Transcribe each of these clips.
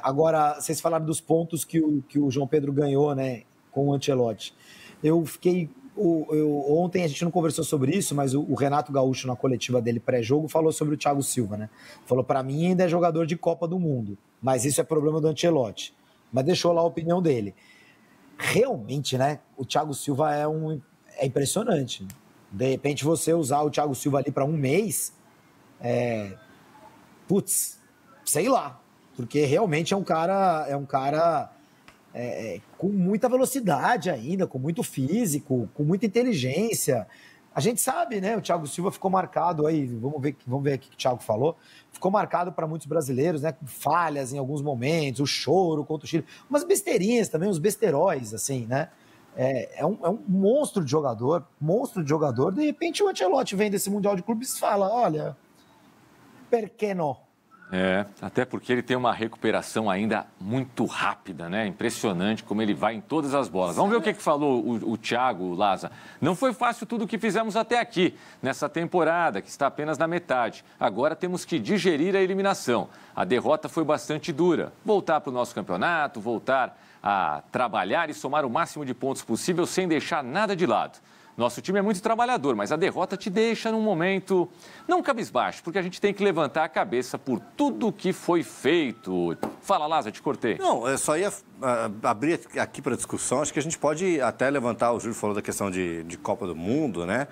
Agora, vocês falaram dos pontos que o João Pedro ganhou, né, com o Ancelotti. Eu fiquei... ontem a gente não conversou sobre isso, mas o Renato Gaúcho, na coletiva dele pré-jogo, falou sobre o Thiago Silva, né? Falou, para mim ainda é jogador de Copa do Mundo, mas isso é problema do Ancelotti. Mas deixou lá a opinião dele. Realmente, né, o Thiago Silva é impressionante. De repente, você usar o Thiago Silva ali para um mês, sei lá, porque realmente é um cara com muita velocidade ainda, com muito físico, com muita inteligência. A gente sabe, né? O Thiago Silva ficou marcado aí, vamos ver aqui o que o Thiago falou, ficou marcado para muitos brasileiros, né? Com falhas em alguns momentos, o choro contra o Chile, umas besteirinhas também, uns besteróis, assim, né? É um monstro de jogador, de repente o Ancelotti vem desse Mundial de Clubes e fala, olha, per que não? Até porque ele tem uma recuperação ainda muito rápida, né? Impressionante como ele vai em todas as bolas. Vamos ver o que falou o Thiago Laza. Não foi fácil tudo o que fizemos até aqui, nessa temporada, que está apenas na metade. Agora temos que digerir a eliminação. A derrota foi bastante dura. Voltar para o nosso campeonato, voltar a trabalhar e somar o máximo de pontos possível sem deixar nada de lado. Nosso time é muito trabalhador, mas a derrota te deixa num momento não cabisbaixo, porque a gente tem que levantar a cabeça por tudo que foi feito. Fala, Lázaro, te cortei. Não, eu só ia abrir aqui para discussão. Acho que a gente pode até levantar, o Júlio falou da questão de Copa do Mundo, né?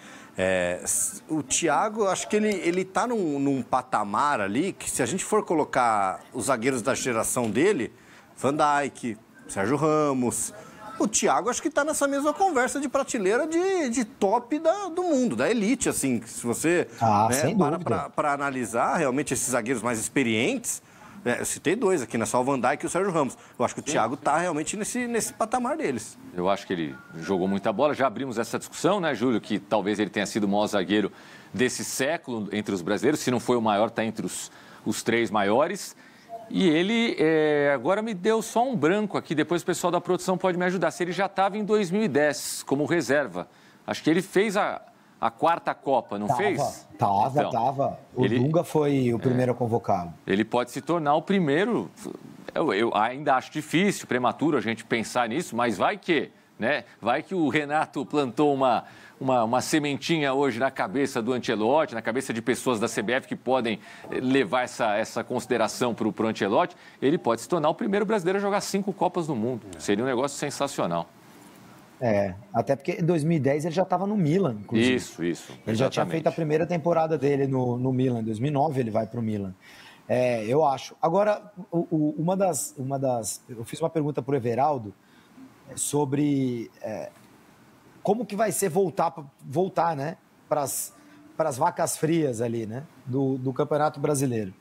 O Thiago, acho que ele tá num patamar ali que, se a gente for colocar os zagueiros da geração dele, Van Dijk, Sérgio Ramos... O Thiago acho que está nessa mesma conversa de prateleira de top do mundo, da elite, assim. Se você para analisar realmente esses zagueiros mais experientes, eu citei dois aqui, né? Só o Van Dijk e o Sérgio Ramos. Eu acho que o Thiago está realmente nesse patamar deles. Eu acho que ele jogou muita bola. Já abrimos essa discussão, né, Júlio? Que talvez ele tenha sido o maior zagueiro desse século entre os brasileiros. Se não foi o maior, está entre os três maiores. E ele agora me deu só um branco aqui, depois o pessoal da produção pode me ajudar. Se ele já estava em 2010 como reserva. Acho que ele fez a quarta Copa, não fez? Tava. O Dunga foi o primeiro a convocá-lo. Ele pode se tornar o primeiro. Eu ainda acho difícil, prematuro a gente pensar nisso, mas vai que, né? Vai que o Renato plantou uma sementinha hoje na cabeça do Ancelotti, na cabeça de pessoas da CBF que podem levar essa consideração para o Ancelotti. Ele pode se tornar o primeiro brasileiro a jogar 5 Copas do Mundo. Seria um negócio sensacional. Até porque em 2010 ele já estava no Milan, inclusive. Isso. Ele exatamente. Já tinha feito a primeira temporada dele no Milan. Em 2009 ele vai para o Milan. Eu acho. Agora, eu fiz uma pergunta para o Everaldo sobre... como que vai ser voltar, né, para as vacas frias ali, né, do Campeonato Brasileiro.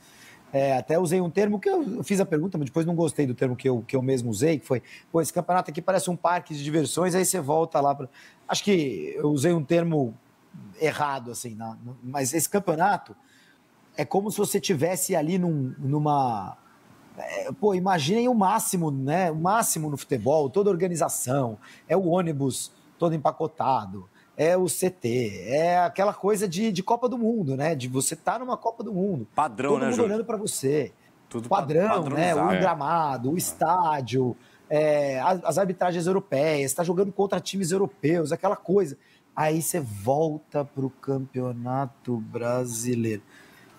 Até usei um termo que eu fiz a pergunta, mas depois não gostei do termo que eu mesmo usei, que foi, esse campeonato aqui parece um parque de diversões, aí você volta lá. Acho que eu usei um termo errado, assim, mas esse campeonato é como se você tivesse ali numa... imaginem o máximo, né, o máximo no futebol, toda a organização, o ônibus todo empacotado, o CT, aquela coisa de Copa do Mundo, né? De você estar numa Copa do Mundo. Padrão, todo né, mundo olhando para você. Tudo padrão, né? O gramado, o estádio, as arbitragens europeias, está jogando contra times europeus, aquela coisa. Aí você volta para o Campeonato Brasileiro.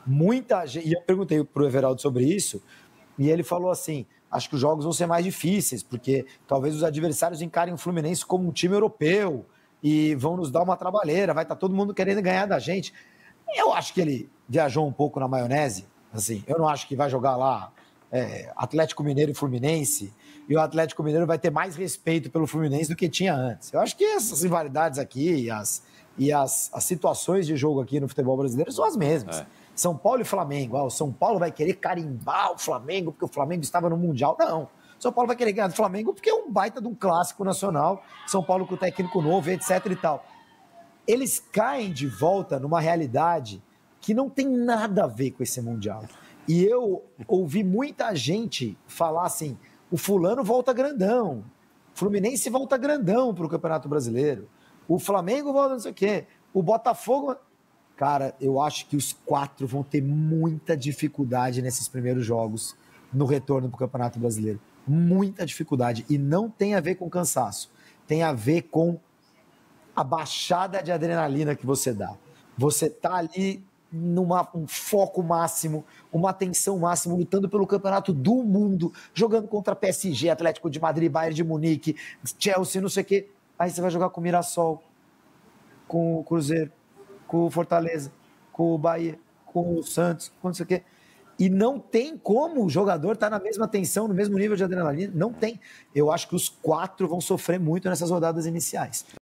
Muita gente... E eu perguntei para o Everaldo sobre isso, e ele falou assim... Acho que os jogos vão ser mais difíceis, porque talvez os adversários encarem o Fluminense como um time europeu e vão nos dar uma trabalheira, vai estar todo mundo querendo ganhar da gente. Eu acho que ele viajou um pouco na maionese, assim, eu não acho que vai jogar lá Atlético Mineiro e Fluminense, e o Atlético Mineiro vai ter mais respeito pelo Fluminense do que tinha antes. Eu acho que essas rivalidades aqui e as situações de jogo aqui no futebol brasileiro são as mesmas. São Paulo e Flamengo. O São Paulo vai querer carimbar o Flamengo porque o Flamengo estava no Mundial. Não. São Paulo vai querer ganhar do Flamengo porque é um baita de um clássico nacional. São Paulo com técnico novo, etc e tal. Eles caem de volta numa realidade que não tem nada a ver com esse Mundial. E eu ouvi muita gente falar assim, o fulano volta grandão, o Fluminense volta grandão para o Campeonato Brasileiro, o Flamengo volta não sei o quê, o Botafogo... Cara, eu acho que os 4 vão ter muita dificuldade nesses primeiros jogos no retorno para o Campeonato Brasileiro. Muita dificuldade. E não tem a ver com cansaço. Tem a ver com a baixada de adrenalina que você dá. Você está ali um foco máximo, uma atenção máxima, lutando pelo campeonato do mundo, jogando contra PSG, Atlético de Madrid, Bayern de Munique, Chelsea, não sei o quê. Aí você vai jogar com o Mirassol, com o Cruzeiro, com o Fortaleza, com o Bahia, com o Santos, com não sei o quê. E não tem como o jogador estar na mesma tensão, no mesmo nível de adrenalina. Não tem. Eu acho que os 4 vão sofrer muito nessas rodadas iniciais.